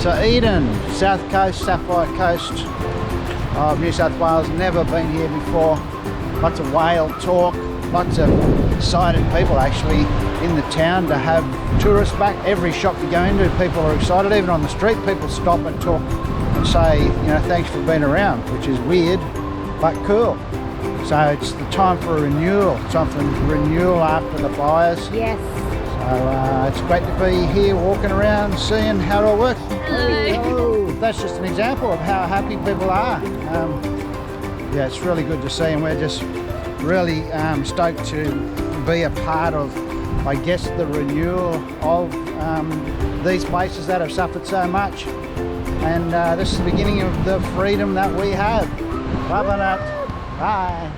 So Eden, South Coast, Sapphire Coast of New South Wales. Never been here before. Lots of whale talk, lots of excited people actually in the town to have tourists back. Every shop you go into, people are excited. Even on the street, people stop and talk and say, you know, thanks for being around, which is weird, but cool. So it's the time for a renewal, time for renewal after the fires. Yes. So it's great to be here walking around seeing how it all works. Hello. Oh, that's just an example of how happy people are. Yeah, it's really good to see, and we're just really stoked to be a part of, I guess, the renewal of these places that have suffered so much. And this is the beginning of the freedom that we have. Loving it. Bye.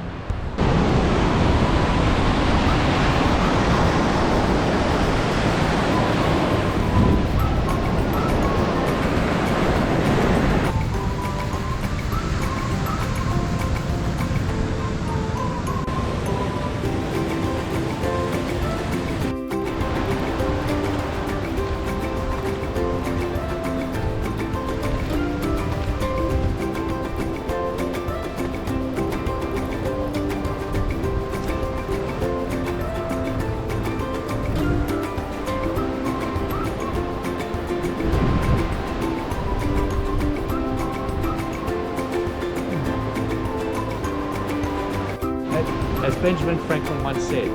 As Benjamin Franklin once said,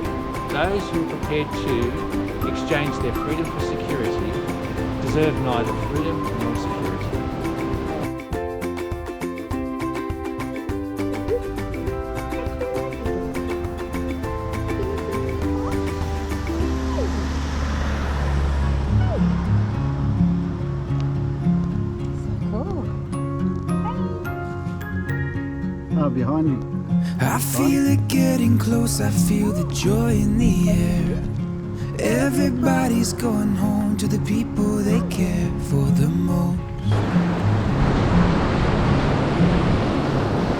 those who are prepared to exchange their freedom for security deserve neither freedom nor security. Oh, behind you. I feel it getting close, I feel the joy in the air. Everybody's going home to the people they care for the most.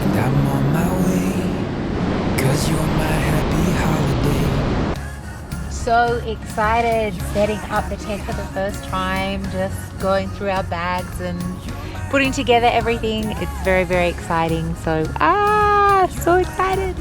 And I'm on my way, 'cause you're my happy holiday. So excited, setting up the tent for the first time, just going through our bags and putting together everything. It's very, very exciting. So, so excited.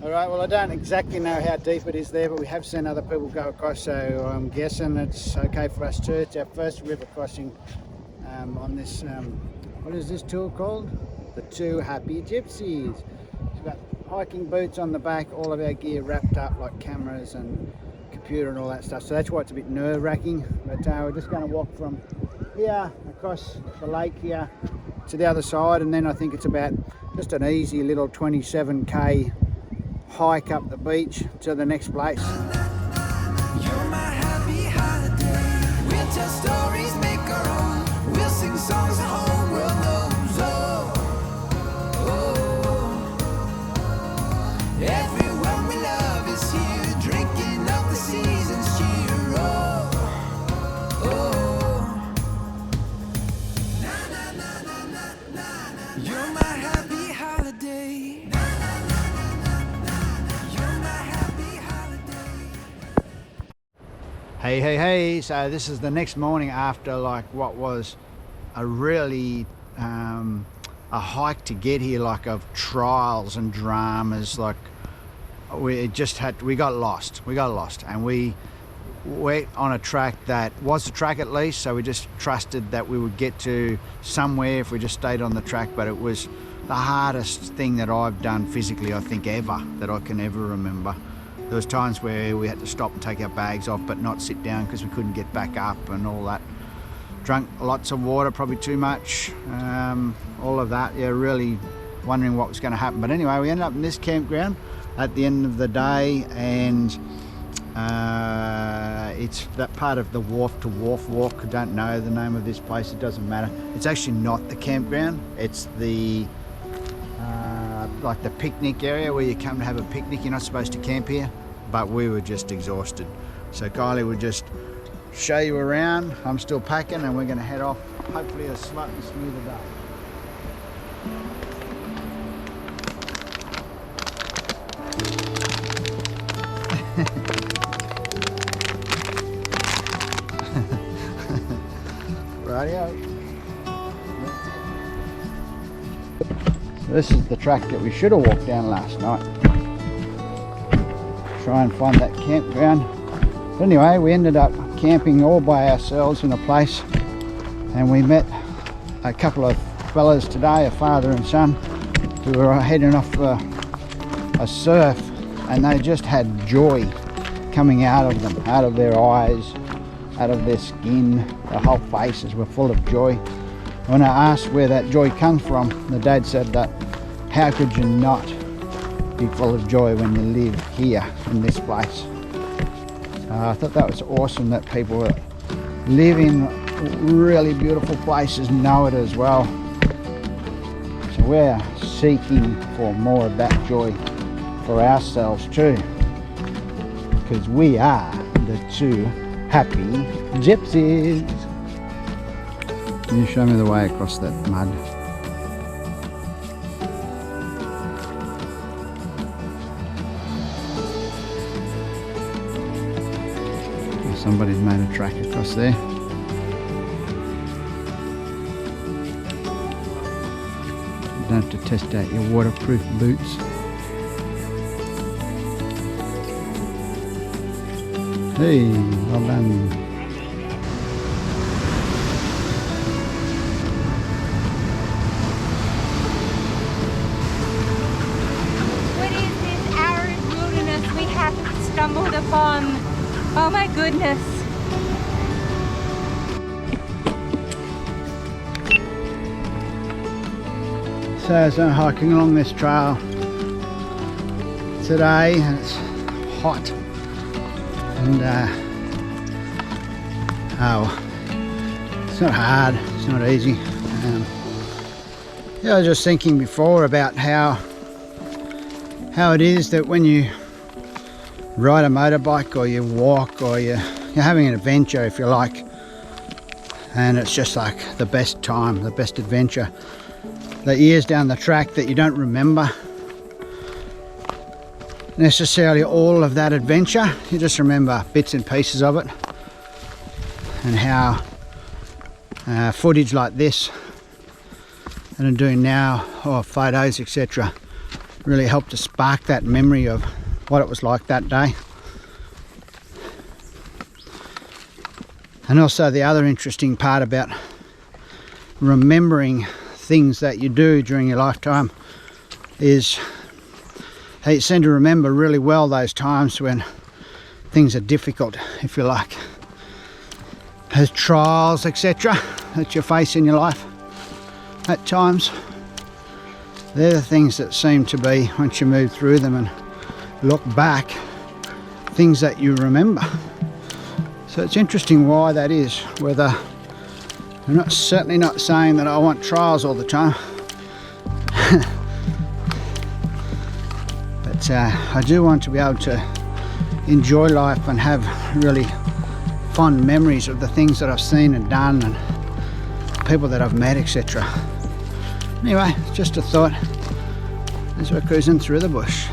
Alright, well I don't exactly know how deep it is there, but we have seen other people go across, so I'm guessing it's okay for us too. It's our first river crossing on this, what is this tour called? The Two Happy Gypsies. We've got hiking boots on the back, all of our gear wrapped up like cameras and computer and all that stuff, so that's why it's a bit nerve-wracking. But we're just going to walk from here across the lake here to the other side, and then I think it's about just an easy little 27k hike up the beach to the next place. You're my happy holiday. We'll tell stories, make our own. We'll sing songs the whole world knows. Everyone we love is here, drinking up the season's cheer. You're my happy holiday. Hey, so this is the next morning after like what was a really a hike to get here, like of trials and dramas. Like we got lost and we went on a track that was a track at least, so we just trusted that we would get to somewhere if we just stayed on the track. But it was the hardest thing that I've done physically, I think, ever, that I can ever remember. There was times where we had to stop and take our bags off but not sit down because we couldn't get back up and all that. drunk lots of water, probably too much, all of that. Yeah, really wondering what was going to happen. But anyway, we ended up in this campground at the end of the day, and it's that part of the wharf to wharf walk. I don't know the name of this place, it doesn't matter. It's actually not the campground, it's the like the picnic area where you come to have a picnic. You're not supposed to camp here, but we were just exhausted, so Kylie would just show you around. I'm still packing, and we're going to head off, hopefully a slightly smoother day. Rightio. So this is the track that we should have walked down last night. Try and find that campground. But anyway, we ended up camping all by ourselves in a place, and we met a couple of fellas today, a father and son, who were heading off for a surf, and they just had joy coming out of them, out of their eyes, out of their skin. Their whole faces were full of joy. When I asked where that joy comes from, the dad said that how could you not be full of joy when you live here in this place. I thought that was awesome that people that live in really beautiful places know it as well. So we're seeking for more of that joy for ourselves too, because we are the Two Happy Gypsies. Can you show me the way across that mud? Somebody's made a track across there. You don't have to test out your waterproof boots. Hey, well done. What is this arid wilderness we have stumbled upon? Oh my goodness. So as I'm hiking along this trail today, and it's hot, and it's not hard, it's not easy. Yeah, I was just thinking before about how it is that when you ride a motorbike or you walk or you're having an adventure, if you like, and it's just like the best time, the best adventure, the years down the track that you don't remember necessarily all of that adventure, you just remember bits and pieces of it, and how footage like this that I'm doing now, or photos etc, really help to spark that memory of what it was like that day. And also the other interesting part about remembering things that you do during your lifetime is how you seem to remember really well those times when things are difficult, if you like. Those trials etc that you face in your life at times, they're the things that seem to be, once you move through them and look back, things that you remember. So it's interesting why that is, whether I'm certainly not saying that I want trials all the time, but I do want to be able to enjoy life and have really fond memories of the things that I've seen and done and people that I've met etc. Anyway, just a thought as we're cruising through the bush.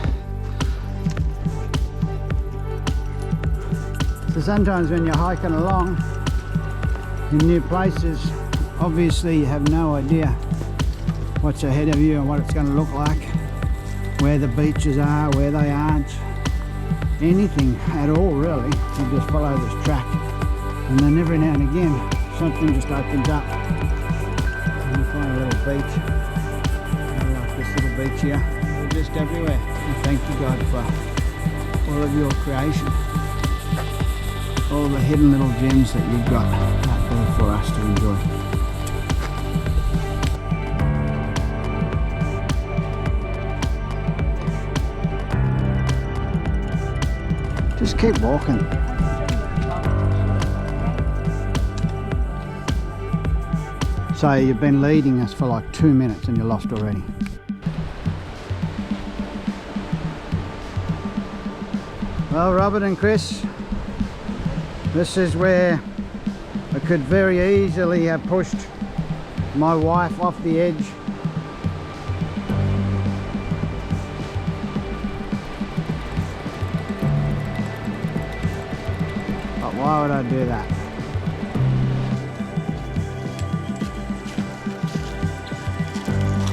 So sometimes when you're hiking along in new places, obviously you have no idea what's ahead of you and what it's going to look like, where the beaches are, where they aren't, anything at all really. You just follow this track, and then every now and again something just opens up and you find a little beach. Like this little beach here. They're just everywhere, and thank you God for all of your creation, all the hidden little gems that you've got out there for us to enjoy. Just keep walking. So you've been leading us for like 2 minutes and you're lost already. Well, Robert and Chris, this is where I could very easily have pushed my wife off the edge. But why would I do that?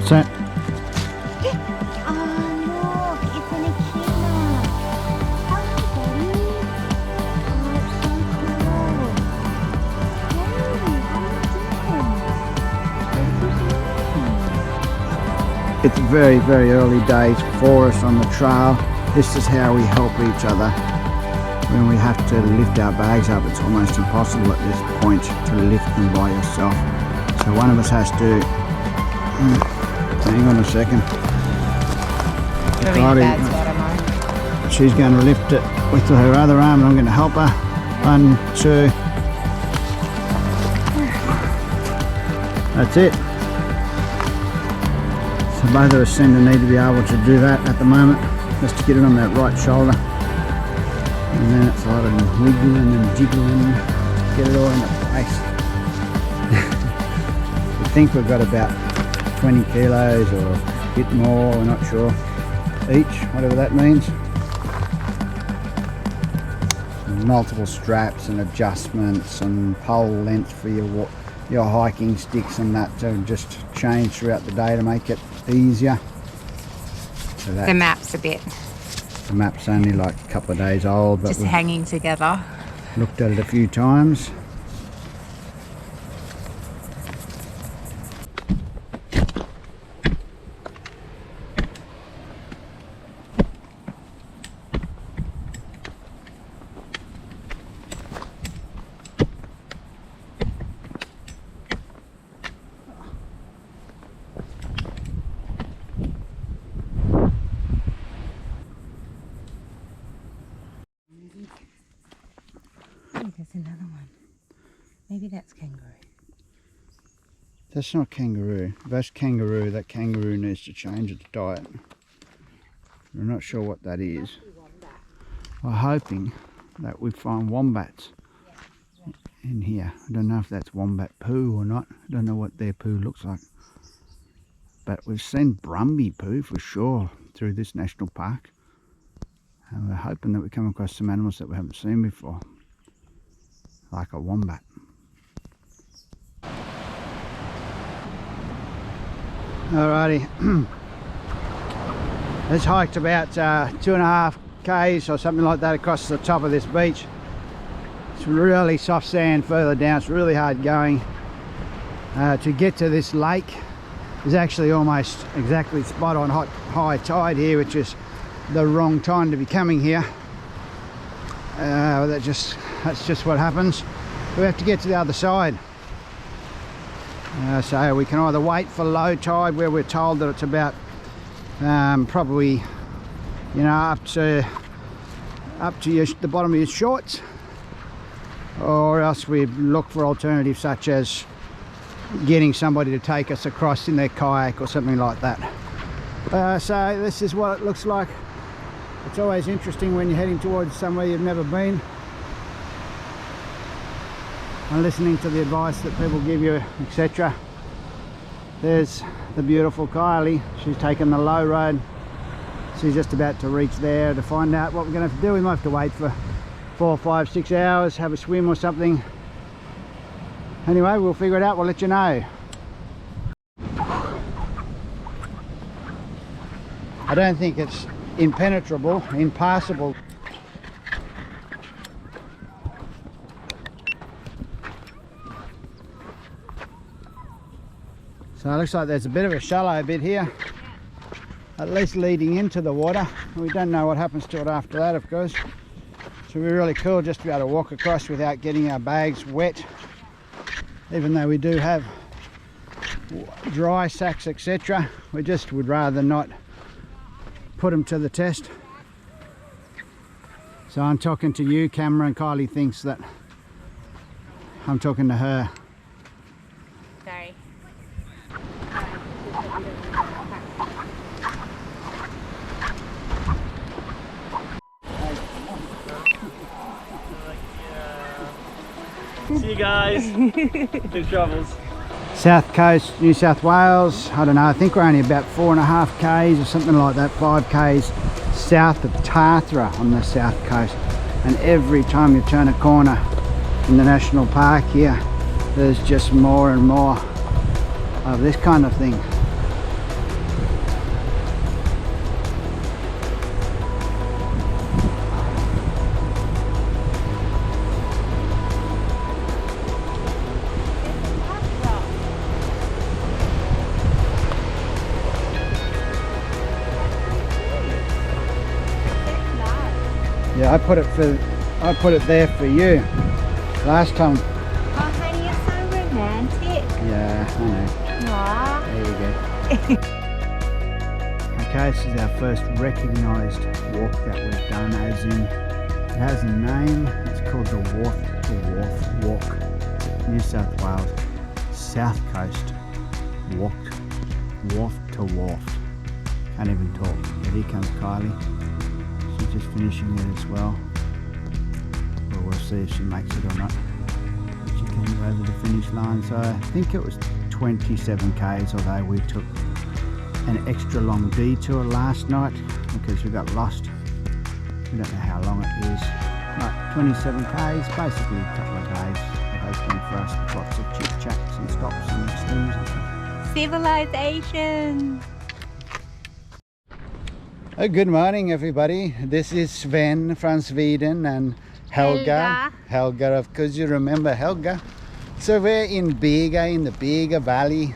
So, it's very, very early days for us on the trail. This is how we help each other. When we have to lift our bags up, it's almost impossible at this point to lift them by yourself. So one of us has to, hang on a second. She's going to lift it with her other arm and I'm going to help her. 1, 2. That's it. So both of us seem to need to be able to do that at the moment, just to get it on that right shoulder. And then it's a lot of wiggling and jiggling to get it all into place. I think we've got about 20 kilos or a bit more, we're not sure, each, whatever that means. Multiple straps and adjustments and pole length for your hiking sticks and that to just change throughout the day to make it easier. So The map's a bit the map's only like a couple of days old, but just we've hanging together. looked at it a few times. There's another one. Maybe that's kangaroo. That's not kangaroo. If that's kangaroo, that kangaroo needs to change its diet. We're not sure what that is. We're hoping that we find wombats in here. I don't know if that's wombat poo or not. I don't know what their poo looks like. But we've seen brumby poo for sure through this national park. And we're hoping that we come across some animals that we haven't seen before, like a wombat. Alrighty, let's hiked about 2.5 k's or something like that across the top of this beach. It's really soft sand further down, it's really hard going. To get to this lake is actually almost exactly spot on high tide here, which is the wrong time to be coming here. That's just what happens. We have to get to the other side. So we can either wait for low tide, where we're told that it's about probably, you know, up to the bottom of your shorts, or else we look for alternatives such as getting somebody to take us across in their kayak or something like that. So this is what it looks like. It's always interesting when you're heading towards somewhere you've never been and listening to the advice that people give you, etc. There's the beautiful Kylie. She's taken the low road. She's just about to reach there to find out what we're going to have to do. We might have to wait for 4, 5, 6 hours, have a swim or something. Anyway, we'll figure it out, we'll let you know. I don't think it's impenetrable, impassable. So it looks like there's a bit of a shallow bit here, at least leading into the water. We don't know what happens to it after that, of course. So it'd be really cool just to be able to walk across without getting our bags wet. even though we do have dry sacks, etc. We just would rather not put them to the test. So I'm talking to you, camera, and Kylie thinks that I'm talking to her. Sorry. See you guys. Big travels. South Coast, New South Wales. I don't know, I think we're only about 4.5 k's or something like that, 5 k's south of Tathra on the south coast. And every time you turn a corner in the national park here, there's just more and more of this kind of thing. Yeah, I put it there for you last time. Oh, honey, you're so romantic. Yeah, I know. Aww. There you go. Okay, this is our first recognised walk that we've done, as in it has a name. It's called the Wharf to Wharf Walk, New South Wales, South Coast, Wharf to Wharf. Can't even talk. But here comes Kylie. She's just finishing it as well. But we'll see if she makes it or not. She came over the finish line. So I think it was 27 k's, although we took an extra long detour last night because we got lost. We don't know how long it is. Like 27 k's, basically a couple of days. Hopefully for us, with lots of chit chats and stops and things and stuff. Civilization. Oh, good morning, everybody. This is Sven from Sweden and Helga. Helga, of course you remember Helga. So we're in Bega, in the Bega Valley,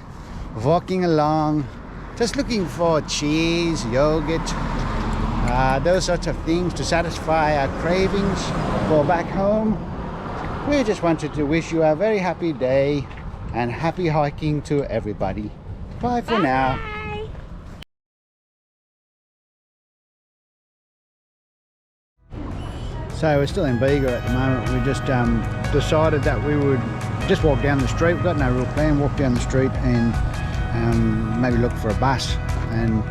walking along, just looking for cheese, yogurt, those sorts of things to satisfy our cravings for back home. We just wanted to wish you a very happy day and happy hiking to everybody. Bye for now. So we're still in Bega at the moment. We just decided that we would just walk down the street. We've got no real plan. Walk down the street and maybe look for a bus. And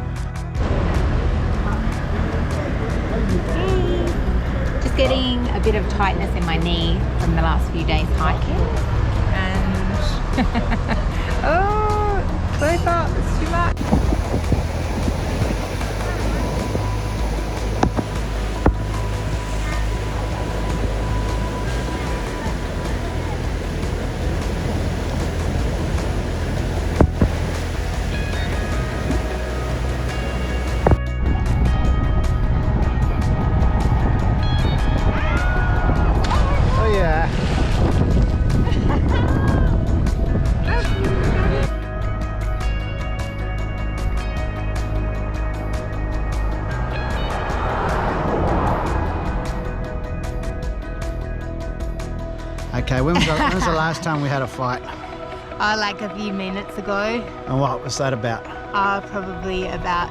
Just getting a bit of tightness in my knee from the last few days hiking. And oh, close up, it's too much. okay, when was the last time we had a fight? Oh, like a few minutes ago. And what was that about? Probably about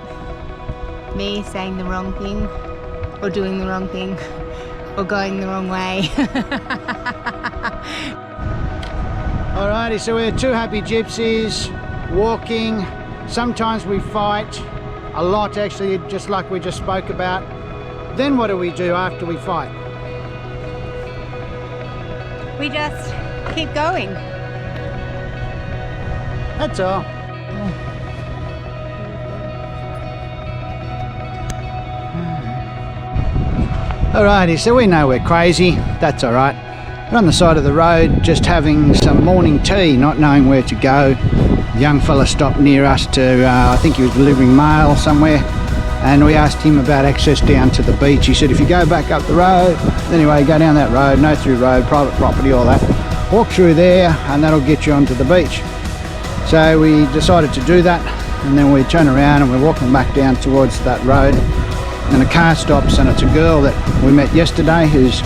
me saying the wrong thing, or doing the wrong thing, or going the wrong way. Alrighty, so we're Two Happy Gypsies, walking. Sometimes we fight, a lot actually, just like we just spoke about. Then what do we do after we fight? We just keep going. That's all. Alrighty, so we know we're crazy. That's alright. We're on the side of the road, just having some morning tea, not knowing where to go. A young fella stopped near us to, I think he was delivering mail somewhere, and we asked him about access down to the beach. He said if you go back up the road, anyway, go down that road, no through road, private property, all that, walk through there and that'll get you onto the beach. So we decided to do that, and then we turn around and we're walking back down towards that road, and a car stops, and it's a girl that we met yesterday who's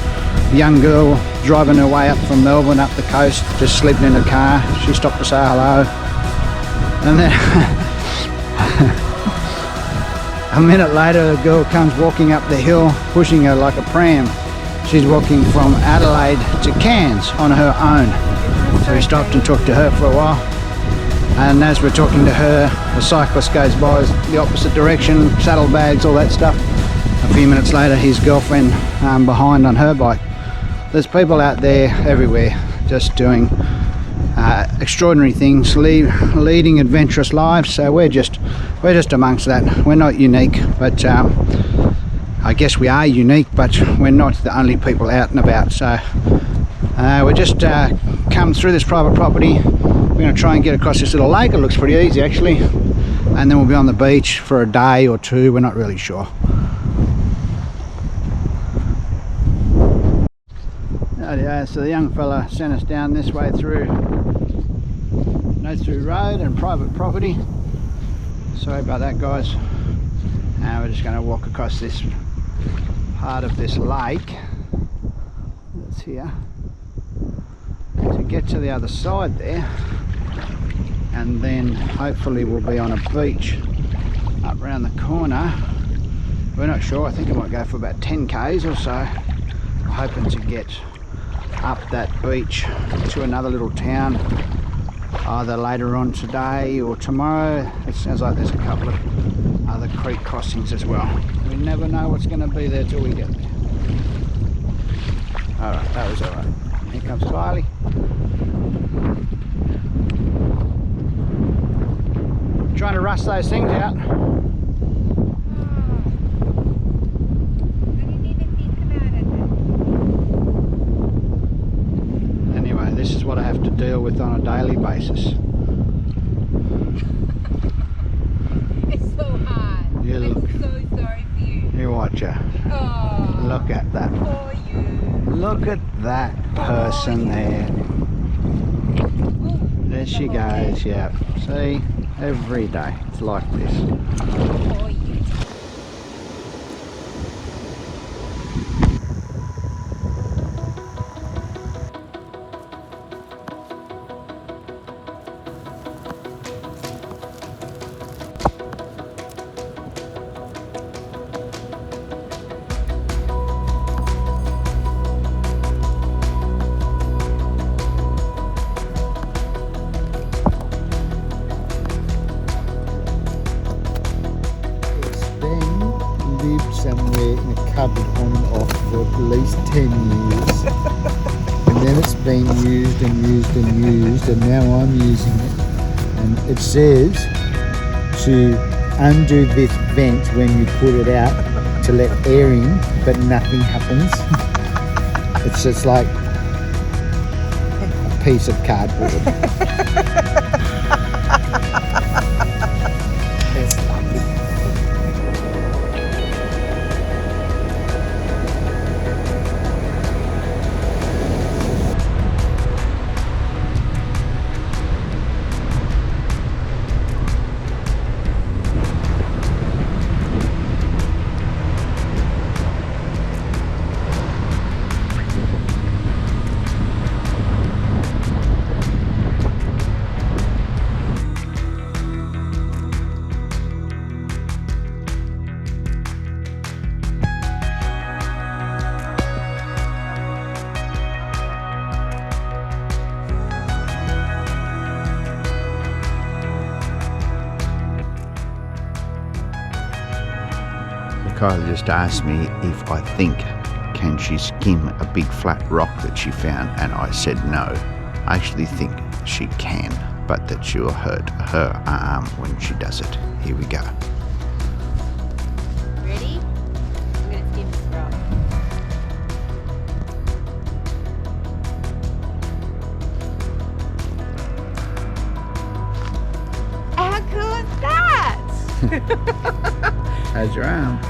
young girl driving her way up from Melbourne up the coast, just sleeping in her car. She stopped to say hello, and then a minute later the girl comes walking up the hill pushing her like a pram. She's walking from Adelaide to Cairns on her own. So we stopped and talked to her for a while, and as we're talking to her, a cyclist goes by the opposite direction, saddlebags, all that stuff. A few minutes later, his girlfriend behind on her bike. There's people out there everywhere just doing extraordinary things, leading adventurous lives. So we're just amongst that. We're not unique, but I guess we are unique, but we're not the only people out and about. So we just come through this private property. We're going to try and get across this little lake. It looks pretty easy actually, and then we'll be on the beach for a day or two. We're not really sure. Yeah, so the young fella sent us down this way through road and private property. Sorry about that, guys. We're just going to walk across this part of this lake that's here to get to the other side there, and then hopefully we'll be on a beach up around the corner. We're not sure. I think it might go for about 10 k's or so. We're hoping to get up that beach to another little town either later on today or tomorrow. It sounds like there's a couple of other creek crossings as well. We never know what's going to be there till we get there. Alright, that was alright. Here comes Smiley. Trying to rust those things out. This is what I have to deal with on a daily basis. It's so hard. You look, I'm so sorry for you. You watch her. Oh, look at that. for you. Look at that person there. There she goes, yeah. See, every day it's like this. For you. Somewhere in a cupboard on and off for at least 10 years, and then it's been used and used and used, and now I'm using it, and it says to undo this vent when you put it out to let air in, but nothing happens. It's just like a piece of cardboard. Kylie just asked me if I think can she skim a big flat rock that she found, and I said no. I actually think she can, but that she will hurt her arm when she does it. Here we go. Ready? I'm going to skim this rock. How cool is that? How's your arm?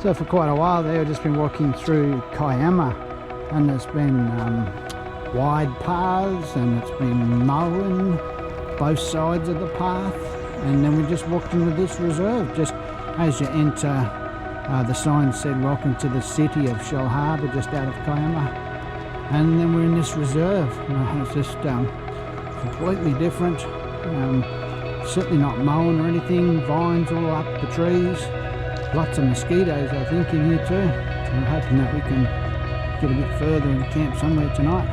So for quite a while there, I've just been walking through Kiama, and there's been wide paths, and it's been mowing both sides of the path, and then we just walked into this reserve. Just as you enter, the sign said welcome to the city of Shell Harbour, just out of Kiama, and then we're in this reserve. It's just completely different. Certainly not mowing or anything, vines all up the trees, lots of mosquitoes I think in here too. So I'm hoping that we can get a bit further and camp somewhere tonight.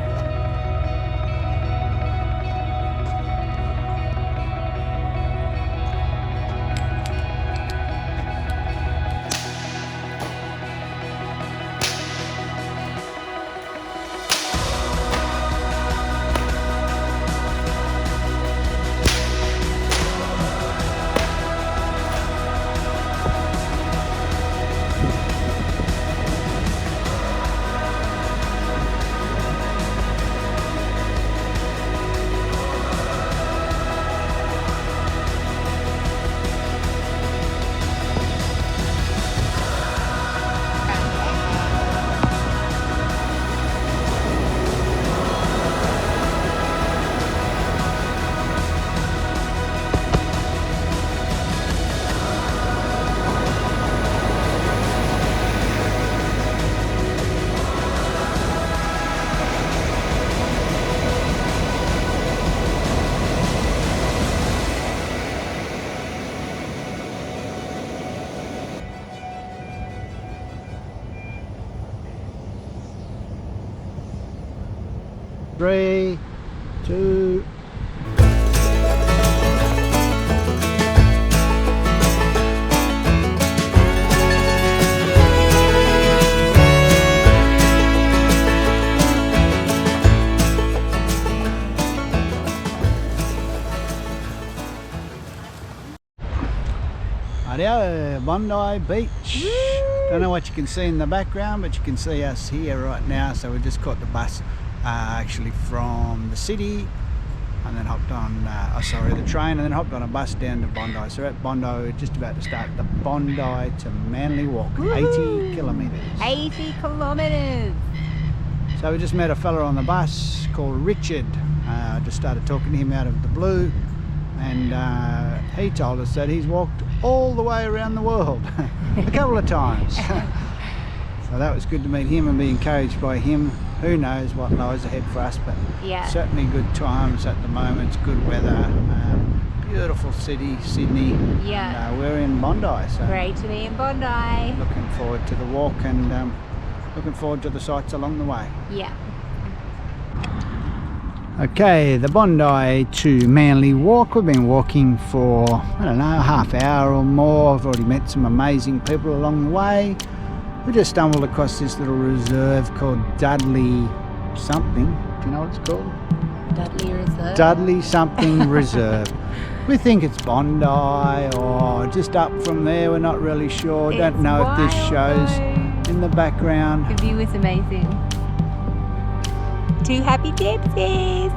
Three, two. Adieu, Bondi Beach. Don't know what you can see in the background, but you can see us here right now. So we just caught the bus actually from the city, and then hopped on, the train, and then hopped on a bus down to Bondi. So we're at Bondi, we're just about to start the Bondi to Manly walk, 80 kilometres. 80 kilometres. So we just met a fella on the bus called Richard. Just started talking to him out of the blue, and he told us that he's walked all the way around the world a couple of times. So that was good to meet him and be encouraged by him. Who knows what lies ahead for us, but Yeah. certainly good times at the moment. It's good weather, beautiful city, Sydney. Yeah. And, we're in Bondi, so Great to be in Bondi. looking forward to the walk, and looking forward to the sights along the way. Yeah. Okay, the Bondi to Manly walk. We've been walking for, I don't know, half hour or more. I've already met some amazing people along the way. We just stumbled across this little reserve called Dudley something. Do you know what it's called? Dudley Reserve. Dudley something Reserve. We think it's Bondi or just up from there. We're not really sure. Don't It's know if this wild shows though. in the background. The view is amazing. Two Happy Gypsies.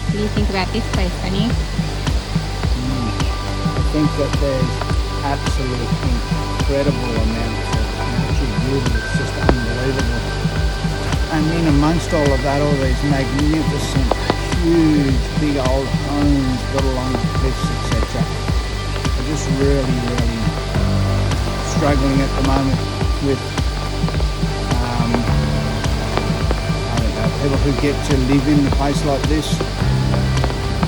What do you think about this place, Bunny? I think that there's absolute incredible amounts of natural beauty. It's just unbelievable. And in amongst all of that, all these magnificent, huge, big old homes built along the cliffs, etc. I'm just really, really struggling at the moment with, I don't know, people who get to live in a place like this. I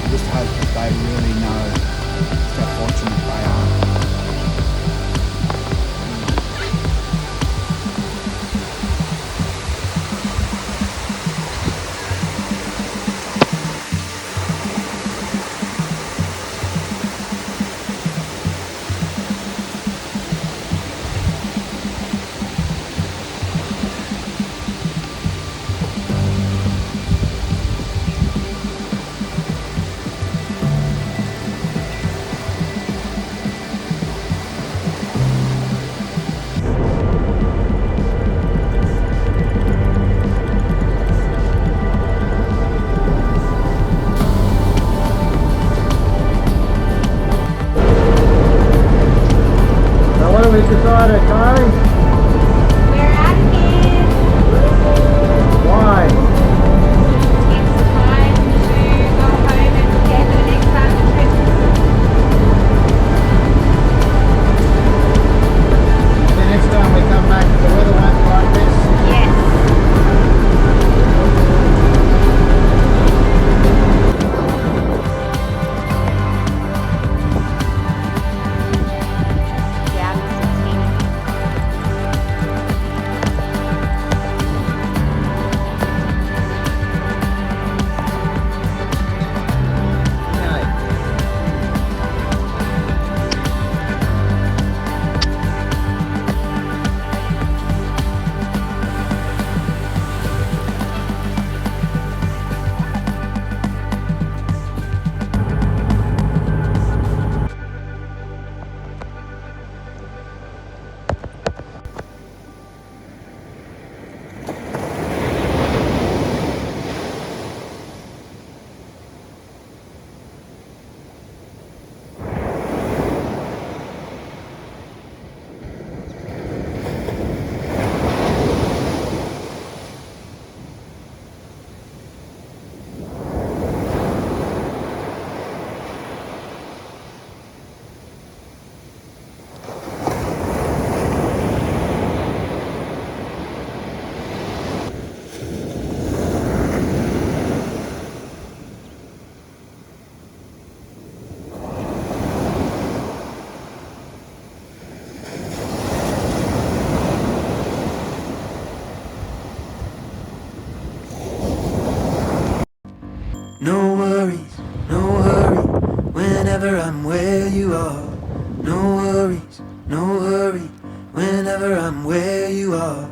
just hope that they really know just how fortunate they are. where you are.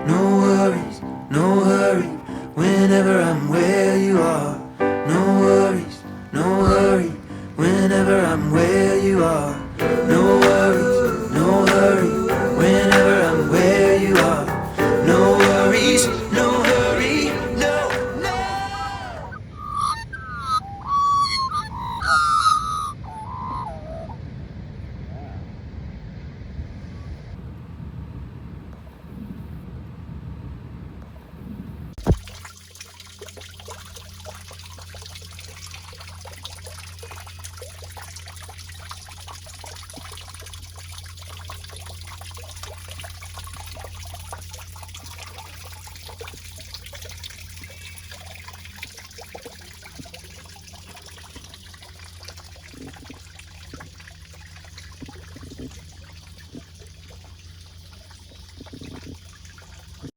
No worries, no hurry, whenever I'm where you are. No worries, no hurry, whenever I'm where you are.